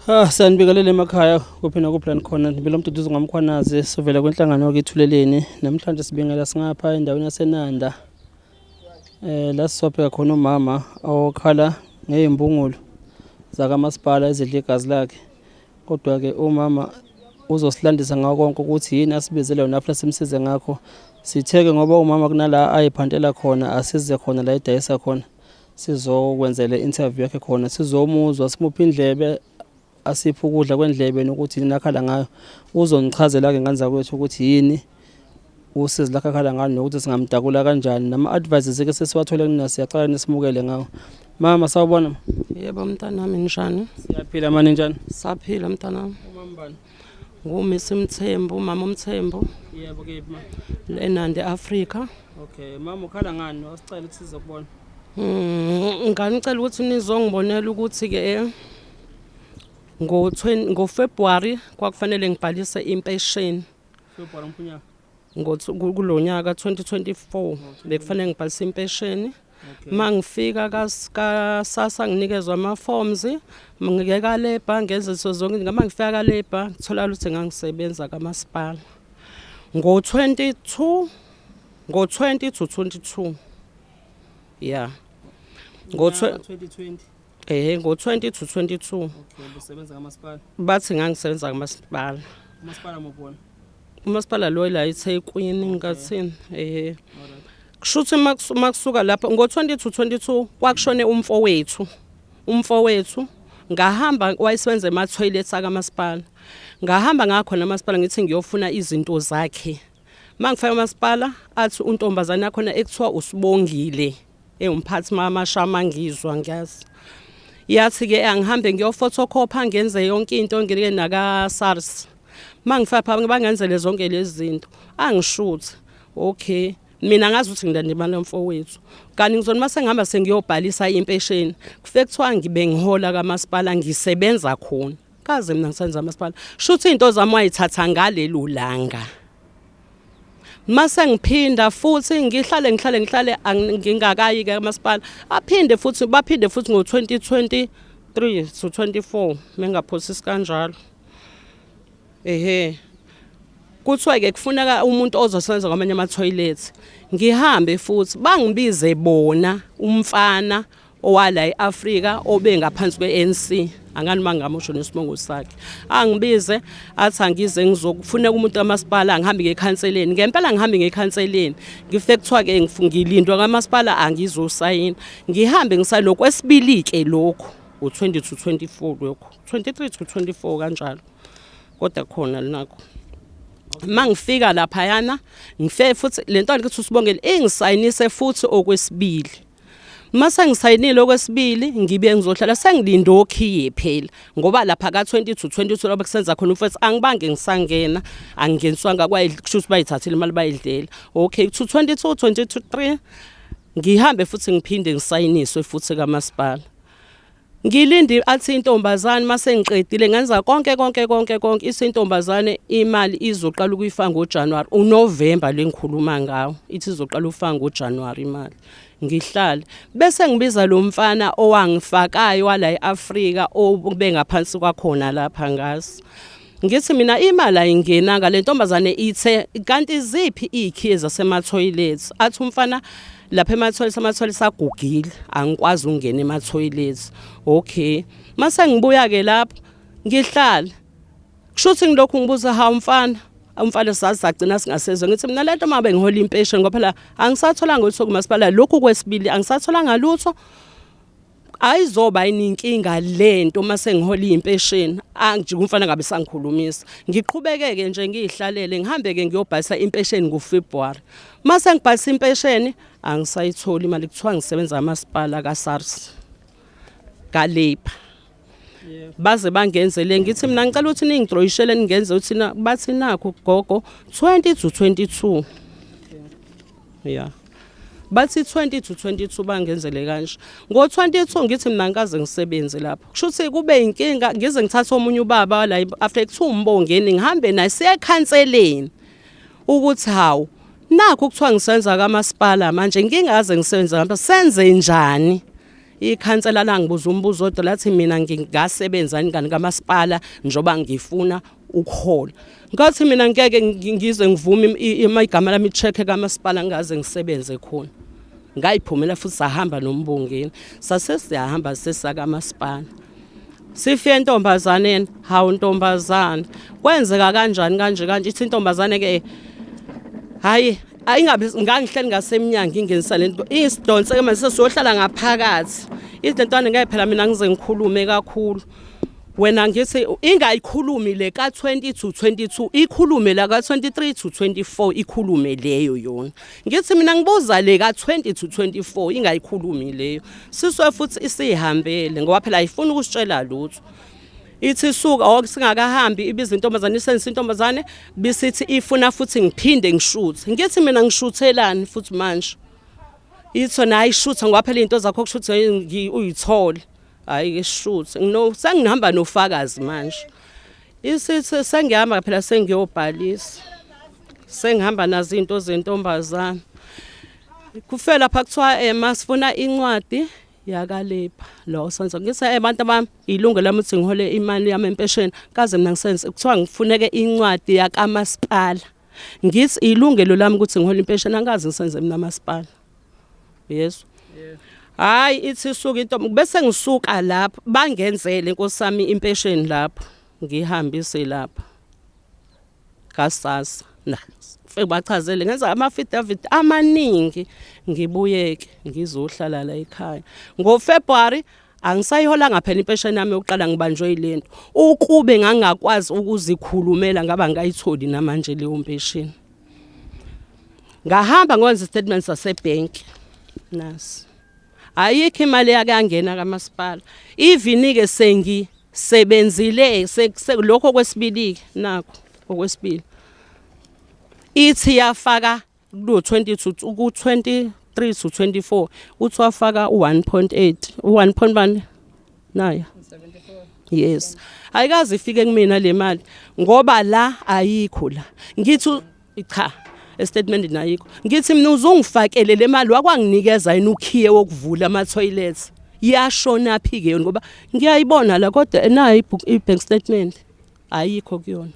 Sanibingelele emakhaya kuphina kuplan khona ngibela umduduzo ngamkhwanazi sivela kwenhlangano yakithuleleni namhlanje sibingela singapha endaweni yaseNanda la sisophe khona umama okhala ngezimbungulu zakamasipala ezidla igazi lakhe kodwa ke umama uzosilandisa ngako konke ukuthi yini asibizele yona afla simsize ngakho sitheke ngoba umama kunala ayiphantela khona asize khona la edayisa khona sizokwenzela interview yakhe khona sizomuzwa simupha indlebe asipha ukudla kwendlebe nokuthi nakhala ngayo uzonichazela ke ngane zakwethu ukuthi yini usizi lakhe akhala ngalo nokuthi singamdakula kanjani nama advices ke sesiwathole kuna siyacela nisimukele ngawo mama sawubona Yebo mntanami njani? siyaphila manje njani Saphila mntanami. umama bani Ngumisi Mthembu, umama uMthembu, yebo kephi ma eNandi Africa. okay mama ukhala ngani wasicela ukuthi sizokubona Nginicela ukuthi nizongibonela ukuthi ke ngo February kwakufanele ngibhalise impesheni. February mpunyaka Kulonyaka 2024 bekufanele ngibhalise impesheni. okay Mangifika kasasa nginikezwa ama forms ngiyeka labor ngenze zonke ngama ngifika ka labor thola ukuthi ngangisebenza kamasipala ngo20 to 22 yeah ngo2020 ngo20 to 22 okay usebenza kamasipala bathi ngangisebenza kamasipala umasipala mobona umasipala lo la eThekwini ngathini alright kushuthi makusuka lapha ngo20 to 22 kwakushone umfo wethu ngahamba wayesebenza ema toilets akamasipala ngahamba ngakho namasipala ngithi ngiyofuna izinto zakhe mangifika emasipala athi untombazana yakho na ekuthiwa usibongile umphathi mamashama ngizwa ngiyazi yathi ke angihambe ngiyophotocopy ngenze yonke into ngirike naka SARS mangifika pha bangenzele zonke lezi zinto angishuthi okay mina ngazi ukuthi ngidandimali mfowethu kanti ngizona mase ngihamba sengiyobhalisa impesheni kufike kuthiwa ngibe ngihola kamasipala ngisebenza khona kaze mina ngisenza amasipala shuthi izinto zami wayithatha ngalelo langa mase ngiphinda futhi ngihlale ngingakayi ke kamasipala baphinde futhi ngo2023 to 24 mengaphosisi kanjalo kuthiwa ke kufuneka umuntu ozosebenza kwamanye ama toilets ngihambe futhi bangibize bona umfana owala eAfrica obengaphansi kweNC angani mangamusho nesibongo sakhe angibize athi angize ngizokufuneka umuntu kamasipala ngihambe ngekhanseleni ngempela ngihambe ngekhanseleni ngifike kuthiwa ke ngilindwa kamasipala angizosayina ngihambe ngisalo kwesibili ke lokho u20 to 24 lokho 23 to 24 kanjalo kodwa khona linakho mangifika lapha yana ngifike futhi lento ukuthi usibongele engisayinise futhi okwesibili mase ngisayinile okwesibili ngibe ngizohlala sengilindo okhiye phela ngoba lapha ka20 to 22 lobe kusenza khona mfethu angibange ngisangena angingeniswanga kwayishuthi bayithathile imali bayidlela okay to 22 23 ngihambe futhi ngiphinde ngisayiniswe futhi kamasipala ngilindi athi intombazane mase ngiqedile ngenza konke isintombazane imali izoqala ukuyifaka ngoJanuary uNovember lengikhuluma ngawo ithi izoqala ufaka ngoJanuary imali ngihlala bese ngibiza lo mfana owangifakayo wala eAfrica obengaphansi kwakhona lapha ngazi ngithi mina imali ayingenanga le ntombazane ithe kanti ziphi ikhiye zasema toilets athi umfana lapha ama-toilets agugile angikwazi ukungena ema-toilets okay mase ngibuya ke lapho ngihlala kushuthi ngilokhu ngibuza ha umfana sasagcina singasezwe ngithi mina lento mabe ngihola impesheni ngoba phela angisatholanga ukuthi kumasipala lokhu kwesibili angisatholanga lutho ayizoba ininkinga lento mase ngihola impesheni angijike umfana ngabe sangikhulumisa ngiqhubekeke nje ngihlalele ngihambe ke ngiyobhalisa impesheni ngoFebruary mase ngibhalisa impesheni angisayitholi imali kuthiwa ngisebenza amasipala kaSARS kaLabor baze bangenzele ngithi mina ngicela ukuthi ningidroyishele ningenze ukuthi bathi nakho gogo 20 to 22 yeah bathi 20 to 22 bangenzele kanje ngo22 ngithi mina ngikaze ngisebenze lapho kushuthi kube inkinga ngize ngithatha omunye ubaba la after kumbongeni ngihambe naye sekhanseleni ukuthi hawo nakho kuthiwa ngisenza kamasipala manje ngingaze ngisebenza ngapha senze njani ikhansela langibuza umbuzo odwa lathi mina ngingasebenza ngani kamasipala njoba ngifuna ukuhola. Ngathi mina ngeke ngize ngivume igama lami check kamasipala ngaze ngisebenze khona. Ngayiphumela futhi sahamba nombongeni. Sase siyahamba sesaka kamasipala. Sifike entombazaneni, hawu ntombazana. Kwenzeka kanjani kanje ithi intombazane ke hayi ayingabe ngangihleli ngasemnyango ingenisa lento isidonse ke manje sesiyohlala ngaphakathi izintwana ngeke phela mina ngize ngikhulume kakhulu wena ngithi ingayikhulumi le ka 20 to 22 ikhulume la ka 23 to 24 ikhulume leyo yona ngithi mina ngibuza le ka 20 to 24 ingayikhulumi leyo siswe futhi isihambele ngoba phela ayifuni ukusitshela lutho ithi suka okusingakahambi ibiza intombazane isenza intombazane bisithi ifuna futhi ngiphinde ngishuthe ngithi mina ngishuthelani futhi manje itho na ayishutha ngoba phela into zakho ukushutha uyithole hayi ke shuthe no sengihamba nofakazi manje isithi sengihamba phela sengiyobhalisa sengihamba nazo into zentombazane kufela lapha kuthiwa masifuna incwadi yakalepha lo senzo ngise abantu bami ilungelo lami ukuthi ngihole imali yami empesheni kaze mina ngisenze kuthiwa ngifuneke incwadi yakamasipala ngithi ilungelo lami ukuthi ngihole impesheni angazi ngisenze mina masipala yes hayi ithi suka into bese ngisuka lapha bangenzele inkosami impesheni lapha ngihambise lapha kasasa na fike bachazele ngenza ama-affidavit amaningi ngibuyeke ngizohlala la ekhaya ngoFebruary angisayihola ngaphela impesheni yami yokuqala ngibanjwe ilento ukube ngangakwazi ukuzikhulumela ngaba ngayitholi namanje leyo mpesheni ngahamba ngenza statement sasebank nasi ayikho imali yakangena kamasipala even ke sengisebenzile lokho kwesibili nakho okwesibili ithi yafaka ku 22 ku 23 to 24 uthi wafaka u1.8 u1.1 nayo 74 yes ayikazi ifike kumina le mali ngoba la ayikho la ngithi cha statement nayikho ngithi mina uzungifakele le mali wakwanginikeza yini ukhiye wokuvula ama toilets yashona phi ke yona ngoba ngiyayibona la kodwa nayo ibank statement ayikho kuyona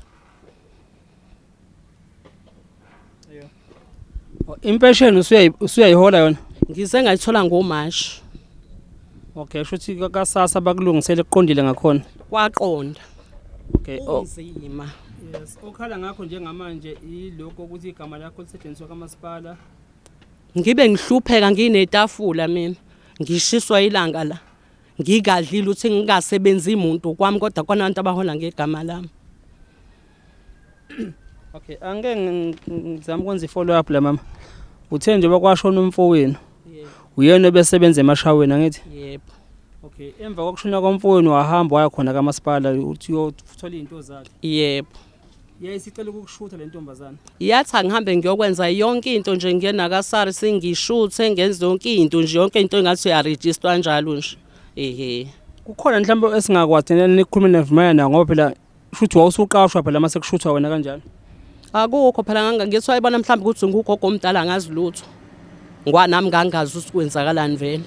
impesheni usuyayihola yona ngize ngayithola ngoMarch okay shothi kasasa bakulungisele kuqondile ngakhona kwaqonda okay onzima yes okhala ngakho njengamanje iloko ukuthi igama lakho lisetshenziswa kamasipala ngibe ngihlupheka nginetafula mina ngishiswa ilanga la ngigadlile uthi ngingasebenzi umuntu kwami kodwa khona abantu abahola ngegama lami okay angeke ngizama ukwenza ifollow up la mama uthe nje bakwashona umfowenu yebo uyena obesebenza emashaweni angithi yebo okay emva kokushona komfowenu wahamba waya khona kamasipala uthi uyothola izinto zakhe yebo yayisicela ukukushutha le ntombazana yathi angihambe ngiyokwenza yonke into nje ngiyena kaSARS singishuthe ngenza yonke into nje yonke into engathi uyaregister kanjalo nje ehe kukhona mhlawumbe esingakwazi nikhulume nevumana ngoba phela shuthi wawusuqashwa phela mase kushuthwa wena kanjalo akukho phela ngithi wayibona mhlawumbe ukuthi ngugogo omdala ngazi lutho ngwanami ngangazi usikwenzakalani vele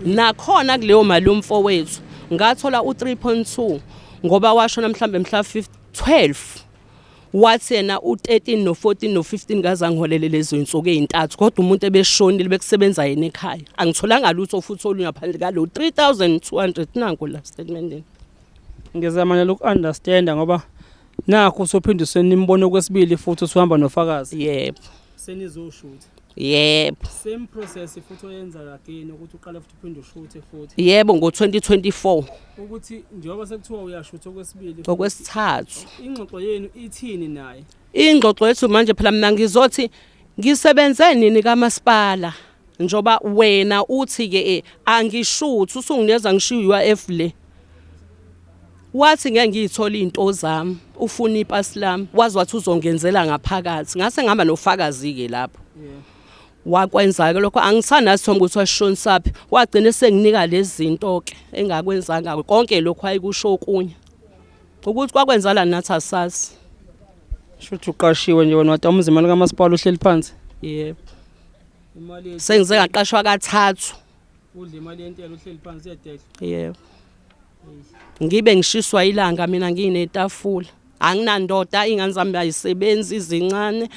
nakhona kuleyo mali umfowethu ngathola u3.2 ngoba washona mhlawumbe mhla 12 wathi yena u13 no14 no15 ngaze angiholele lezo insuku ezintathu kodwa umuntu ebeshonile bekusebenza yena ekhaya angitholanga lutho futhi olungaphandle kalo 3200 nanku la statementini ngizama nje uku-understand ngoba nakho sophinde senimbono kwesibili futhi usuhamba nofakazi yebo senizoshuthi yebo same process futhi oyenza again ukuthi uqale futhi uphinde ushuthe futhi yebo ngo2024 ukuthi njengoba sekuthiwa uyashutha okwesibili okwesithathu ingxoxo yenu ithini naye ingxoxo yethu manje phela mina ngizothi ngisebenze nini kamasipala njoba wena uthi ke angishuthi usunginikeza ngishiya UIF le wathi ngeke ngiyithola into zami ufuna ipasi lami wazi wathi uzongenzela ngaphakathi ngase ngihamba nofakazi ke lapho wakwenza ke lokho angisanazi thomba ukuthi washonsaphi wagcina senginika lezi zinto ke engakwenzanga konke lokho ayikusho okunye ukuthi kwakwenzala nathi asazi shuthi uqashiwe nje wena wathi umzimali kamasipala uhleli phansi yebo imali sengize ngaqashwa kathathu udla imali yentela uhleli phansi yedekla. Yebo. Ngibe ngishiswa ilanga mina nginetafula. Anginandoda ingane zami ayisebenzi izincane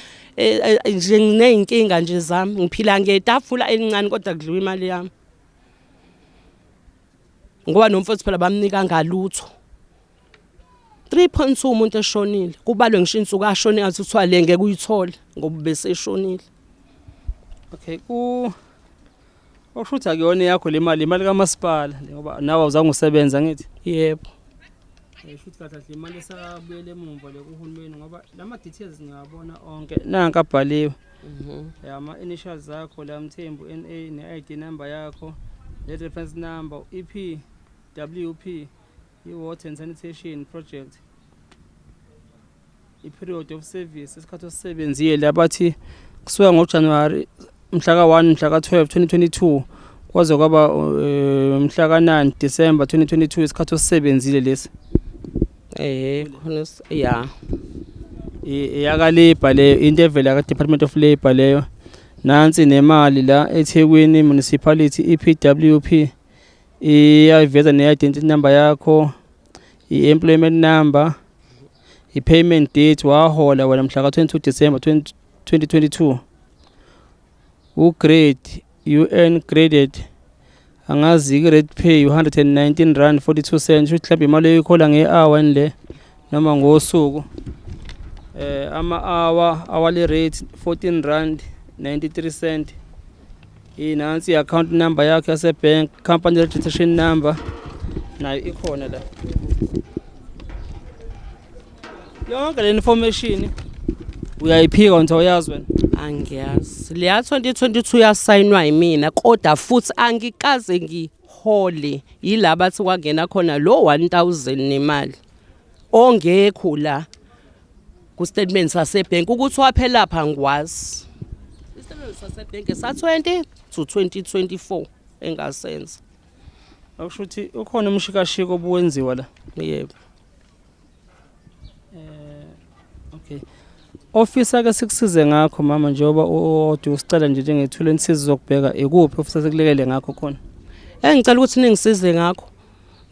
nje ngineyinkinga nje zami ngiphila ngetafula elincane kodwa kudliwa imali yami. Ngoba nomfowethu phela bamnika ngalutho. 3.2 umuntu eshonile kubalwe ngisho insuku ashone ngathi kuthiwa le ngeke uyithole ngoba bese eshonile. Okay, oshutha kuyona yakho le mali kamasipala ngoba nawe awuzange usebenza ngithi. Yebo. Futhi kahle imali esabuyele emuva le kuhulumeni ngoba lama details ngiyabona onke nanka abhaliwe. Ama initials zakho la Mthembu NA ne ID number yakho, le reference number, EP, WP, i-Water and Sanitation Project. I-period of service isikhathi osebenzile abathi kusuka ngoJanuary mhla ka1 mhla ka12 2022 kwaze kwaba mhla ka9 December 2022 isikhathi osebenzile lesi. Khona ya. Iyaka labor le into evela ka Department of Labor leyo. Nansi nemali la eThekwini Municipality EPWP. Iyaveza ne-identity number yakho, i-employment number, i-payment date wahola wena mhla ka22 December 2022. Grade UN graded angazi grade pay 119 rand 42 cents uthi mhlawumbe imali oyikhola nge-hour le noma ngosuku. Hourly rate 14 rand 93 cent. Nansi i-account number yakho yasebank, company registration number nayo ikhona la. Yonke le information uyayiphika nje uyazi wena. Angiyazi. Leya 2022 yasayinwa yimina kodwa futhi angikaze ngihole yilaba bathi kwangena khona lo 1000 nemali. Ongekho la ku statement sasebank ukuthi waphela lapha ngwazi. Istatement sasebank sa 20 to 2024 engasenza. Akusho ukuthi ukhona umshikashiko obuwenziwa la. Yebo. Okay. Officer ke sikusize ngakho mama njengoba odi usicela nje njengethule insiza zokubheka ikuphi officer sekulekele ngakho khona. Ngicela ukuthi ningisize ngakho.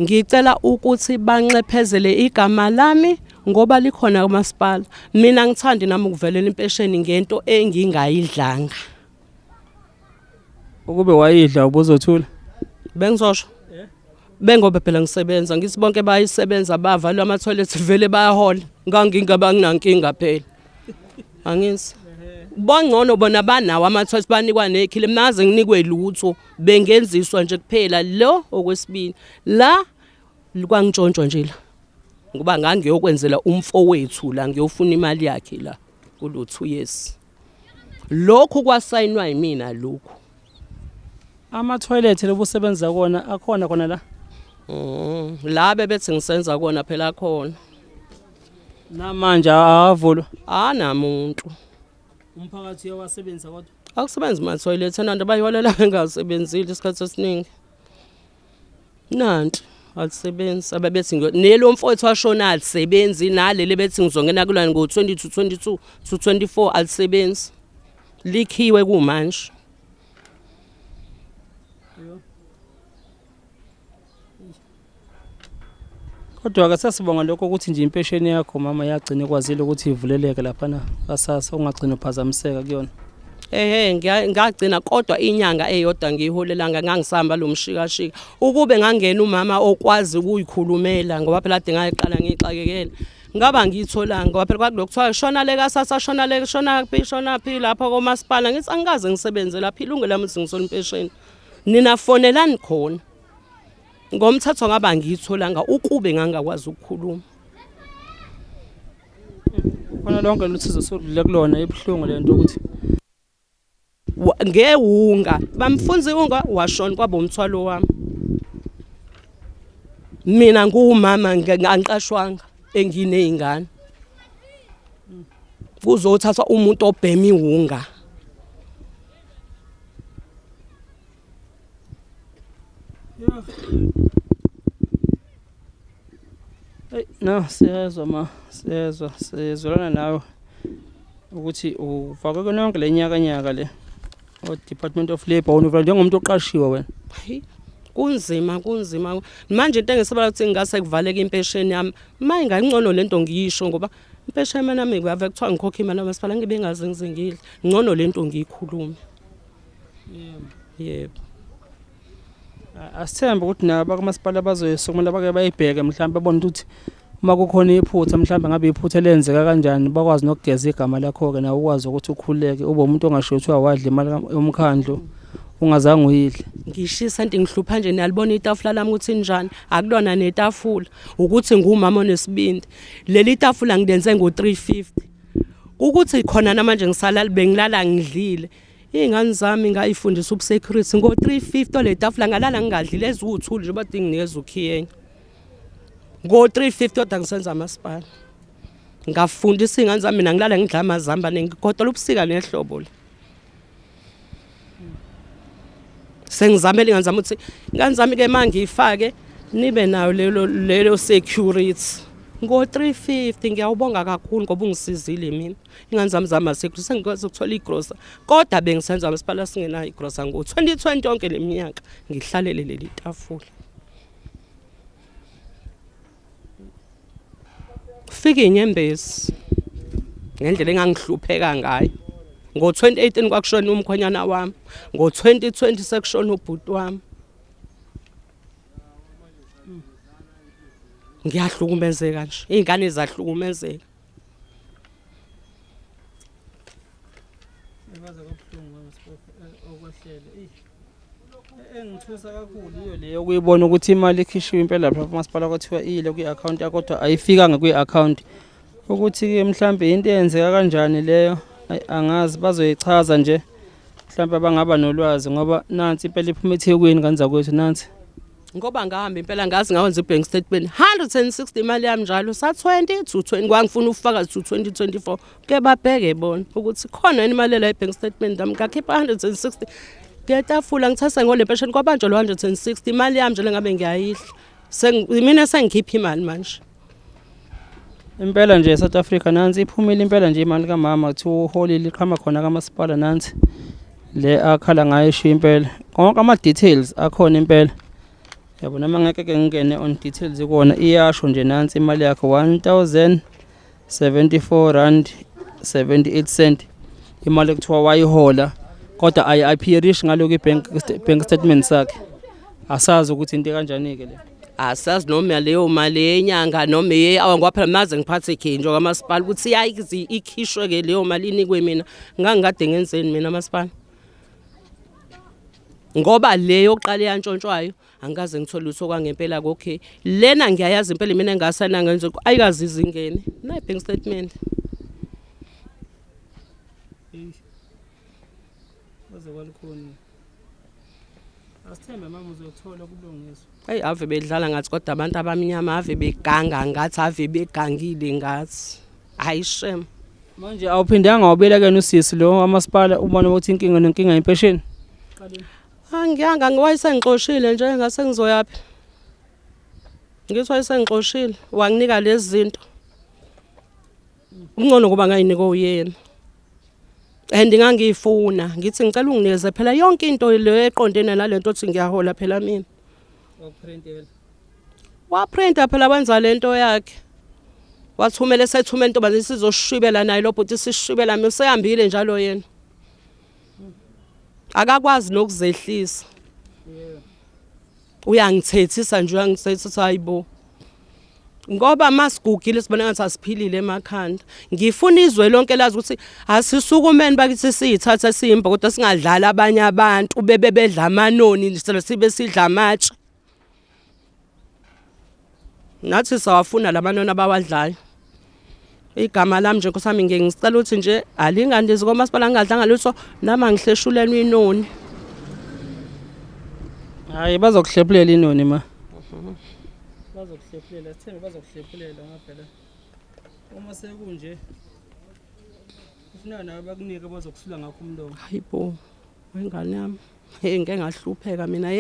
Ngicela ukuthi banxephezele igama lami ngoba likhona kumasipala. Mina ngithandi nami ukuvelela impesheni ngento engingayidlanga. Ukube wayidla ubuzothula. Bengizosho. Bengoba phela ngisebenza ngithi bonke bayisebenza bavalwa ama toilet vele bayahola. Ngangingaba nginankinga phela. Angizi. Bangcono bona banawo ama toilet banikwa nekhile mnaze nginikwe lutho bengenziswa nje kuphela lo okwesibili. La kwangitshontsho nje la. Ngoba ngangiyokwenzela umfowethu la ngiyofuna imali yakhe la kulo 2 years. Lokho kwasayinwa yimina lokho. Ama toilet lobusebenza kona akhona khona la. La bebethi ngisenza kona phela khona. Namanje avulwa. Namuntu. Umphakathi uyawasebenza kodwa. Akusebenzi ma toilet nanto bayiwalela engasebenzile isikhathi esiningi. Nanti alisebenzi ababethi nelo mfowethu washona alisebenzi naleli bethi ngizongena kulani ngo-2022 to 24 alisebenzi. Likhiwe kumanje. Kodwa ke sasibonga lokho ukuthi nje impesheni yakho mama yagcina kwazile ukuthi ivuleleke lapha na kasasa ungagcina uphazamiseka kuyona. Ngagcina kodwa inyanga eyodwa ngiholelanga ngangisamba lo mshikashika ukube ngangena umama okwazi ukuyikhulumela ngoba phela ade ngayiqala ngixakekela ngaba ngitholanga ngoba phela kwakulokho kuthiwa shona le kasasa shona phi lapha komasipala ngithi angikaze ngisebenze lapha ilungelo lami ngisola impesheni nina fonelani khona ngomthetho ngaba ngitholanga ukube ngangakwazi ukukhuluma. Khona lonke luthizo sokudlule kulona ebhlungu lento ukuthi ngehunga bamfunza ihunga washona kwaba umthwalo wami. Mina ngumama ngiqashwanga enginezingane. Kuzothatha umuntu obhema ihunga. No, siyezwa siyezwelana nawe ukuthi ufake konke lenyaka le o Department of Labor unovala njengomuntu oqashiwe wena. Hey, kunzima manje into engisabala ukuthi ngase kuvaleka impesheni yami maye ngangcono lento ngiyisho ngoba impesheni yami ngiyave kuthiwa ngikhokha imali kamasipala ngibe ngazi ngizingile ngcono lento ngiyikhulume. Yebo. Asithembe ukuthi nabo kamasipala bazoyisokumela bake bayibheke mhlawumbe babone ukuthi uma kukhona iphutha mhlawumbe ngabe iphutha lenzeka kanjani bakwazi nokugeza igama lakho ke nawe ukwazi ukuthi ukhuleke ube umuntu ongasho ukuthi wadla imali yomkhandlu ungazange uyidle. Ngishisa into ngihlupha nje niyalibona itafula lami ukuthi njani akulona netafula ukuthi ngumama onesibindi leli tafula ngidenze ngo350 ukuthi khona namanje ngisalala bengilala ngidlile ingane zami ngayifundisa ubusecurity ngo350 le tafula ngalala ngingadlile eziwu2 nje bade nginikeza ukhiyenya ngo350 kodwa ngisenza amasipala ngafundisa ingane zami mina ngilala ngidla amazamba nengigodola ubusika nehlobo le sengizamela ingane zami ukuthi ingane zami ke mangiyifake nibe nayo lelo security ngo350 ngiyawubonga kakhulu ngoba ungisizile mina ingane zami security sengikwazi ukuthola igrosa kodwa bengisenza amasipala singenayo igrosa ngo2020 yonke leminyaka ngihlalele leli tafula fika inyembezi ngendlela engangihlupheka ngayo ngo2018 kwakushona umkhonyana wami ngo2020 sekushona ubhuti wami ngiyahlukumezeka nje izingane zahlukumezeka ebaza kabuhlungu okwehlele engithusa kakhulu iyo leyo ukuyibona ukuthi imali ikhishwe impela lapha kumasipala kwathiwa ile kwi-account yakho kodwa ayifikanga kwi-account ukuthi ke mhlambe into eyenzeka kanjani leyo angazi bazoyichaza nje mhlambe bangaba nolwazi ngoba nansi impela iphuma eThekwini kanza kwethu nansi ngoba ngihamba impela ngazi ngawenza ibank statement 160 imali yami njalo sa20 to 20 kwangifuna ukufaka to 2024 ke babheke bona ukuthi khona imali la ibank statement yami ngakhipha 160 ngetafula ngithatha ngole pension kwabanjwa lo 160 imali yami njalo ngabe ngiyayidla mina sengikhipha imali manje impela nje eSouth Africa nansi iphumile impela nje imali kaMama kuthiwa uholile iqhama khona kamasipala nansi le akhala ngayo isho impela konke ama details akhona impela yabona mangeke ke ngene on details ikona iyasho nje nansi imali yakho 1074 rand 78 cent imali ekuthiwa wayihola kodwa ayipirish ngaloko ibank statement sakhe asazi ukuthi into kanjani ke le asazi noma leyo mali yenyanga noma ngoba phela maze ngiphathe ikhenjo kamasipala ukuthi yayizi ikhishwe ke leyo mali inikwe mina ngangikade ngenzeni mina masipala ngoba leyo oqala yantshontshwayo angikaze ngithola utho kwangempela okay lena ngiyayazi impela mina engasana ngenze ayikazi izingene na bank statement baze kwalikhona asithembe mama uzothola kubulungiswa hey ave bedlala ngathi kodwa abantu abamnyama ave beganga ngathi ave begangile ngathi ayishem manje awuphindanga wabela ke nosisi lo amasipala ubona ukuthi inkinga impesheni angiyanga ngiwayisengixoshile nje ngase ngizoyaphi ngithi wayesengixoshile wanginika lezi zinto ungcono kuba ngayinika uyena ngangifuna ngithi ngicela unginikeze phela yonke into le eqondene nalento othi ngiyahola phela mina waprintela waprinta phela wenza lento yakhe wathumela esethumela intombazane sizoshibela naye lo bhuti sishibela mina usehambile njalo yena akakwazi nokuzehlisa uyangithethisa nje uyangithethisa hayibo ngoba masigugile sibona ngathi asiphilile emakhanda ngifuna izwe lonke lazi ukuthi asisukumeni bakithi siyithatha siyimba kodwa singadlala abanye abantu bebedla amanoni sibe sidla amatshe nathi sawafuna lamanoni abawadlayo igama lami nje nkosami ngisicela ukuthi nje alingandizi komasipala ngingadlanga lutho nama ngihleshulelwe inoni hayi bazokuhlephulela inoni ma bazokuhlephulela sithembe bazokuhlephulela ngaphela uma sekunje ufuna nawe bakunike bazokusula ngakho umlomo hayibo wengane yami ngeke ngahlupheka mina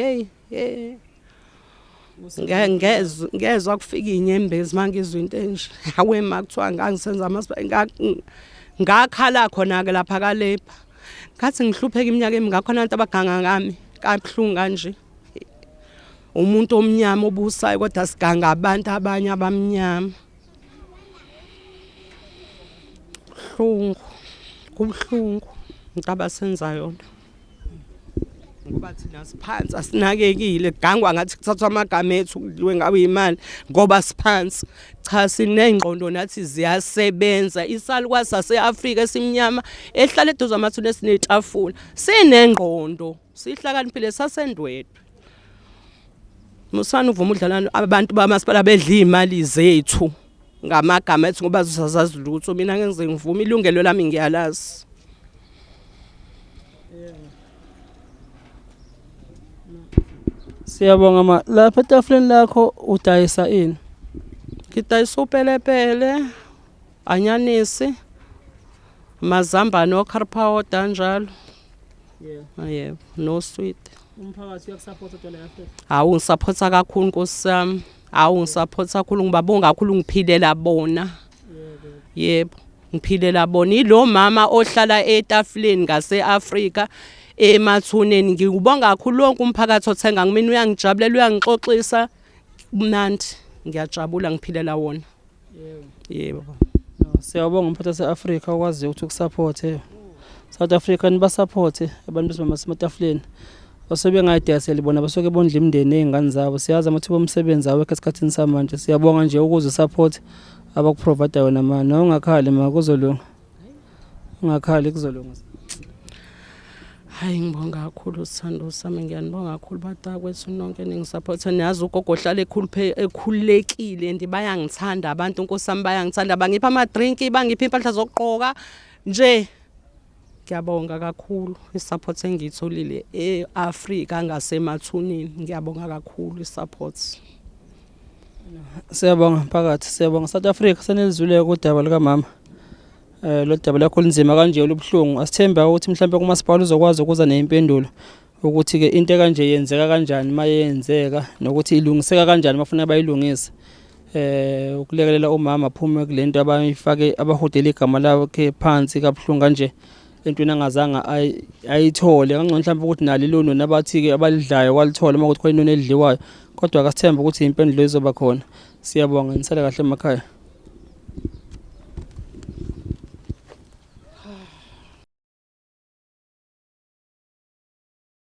ngezwe kufika inyembezi mangizwe into enje hawe makuthiwa ngangisenza amasipala ngakhala khona ke lapha kalepha ngathi ngihlupheka iminyaka emi ngakhona abantu abaganga ngami kabuhlungu kanje umuntu omnyama obusayo kodwa siganga abantu abanye abamnyama. Kubuhlungu into abasenza yona. Ngoba thina siphansi asinakekile kugangwa ngathi kuthathwa amagama ethu kudliwe ngawe imali ngoba siphansi. Cha sinengqondo nathi ziyasebenza. Isalukazi sase-Afrika esimnyama ehlala eduze amathuna esinetafula sinengqondo sihlakaniphile sasendwedwe. Musana uvuma udlalana abantu bamasipala bedla imali zethu ngamagama ethu ngoba zizazazi lutho. Mina ngeke ngivuma ilungelo lami ngiyalazi. Siyabonga lapha etafuleni lakho udayisa ini? Ngidayisa upelepele, anyanisi, mazambane okharpawota njalo. Yebo, no sweet. Umphakathi uyakusupporta kodwa la Africa? Hawu ngisupporta kakhulu nkosami. Hawu ngisupporta kakhulu ngibabonga kakhulu ngiphilela bona. Yebo, ngiphilela bona. Ilo mama ohlala etafuleni ngase-Afrika emathuneni ngikubonga kakhulu lonke umphakathi othenga ngimina uyangijabulela uyangixoxisa umnandi ngiyajabula ngiphilela wona. Yebo. Siyabonga umphathi wase-Afrika okwazi ukuthi ukusupporte. South Africa nibasupporte abantu basematafuleni. Osebengayidayisela bona basuke bondla imindeni ezingane zabo. Siyazi amathuba omsebenzi awekho esikhathini samanje. Siyabonga nje ukuze support abakuprovide wena manje. Ungakhali kuzolunga. Ungakhali kuzolunga. Hayi ngibonga kakhulu sithando sami ngiyanibonga kakhulu batakwethu nonke ningisupporta niyazi ugogo ohlala ekhululekile ndibayangithanda abantu nkosami bayangithanda bangipha ama drink bangipha impahla zokugqoka nje ngiyabonga kakhulu isupport engitholile eAfrika ngasemathuneni ngiyabonga kakhulu isupport. Siyabonga phakathi siyabonga South Africa senelizuleke udaba lika mama. Lo daba lakho linzima kanje olubhlungu asithemba ukuthi mhlawumbe kumasipala uzokwazi ukuza nezimpendulo ukuthi ke into kanje yenzeka kanjani mayenzeka nokuthi ilungiseka kanjani bafuna bayilungise ukulekelela umama aphume kulento abayifake abahudela igama lakhe phansi kabuhlungu kanje entweni angazange ayithole kangcono mhlawumbe ukuthi nalo ilono nabathi ke abalidlayo kwalithola uma ukuthi khona inoni edliwayo kodwa akasithemba ukuthi impendulo izoba khona. Siyabonga nisale kahle emakhaya.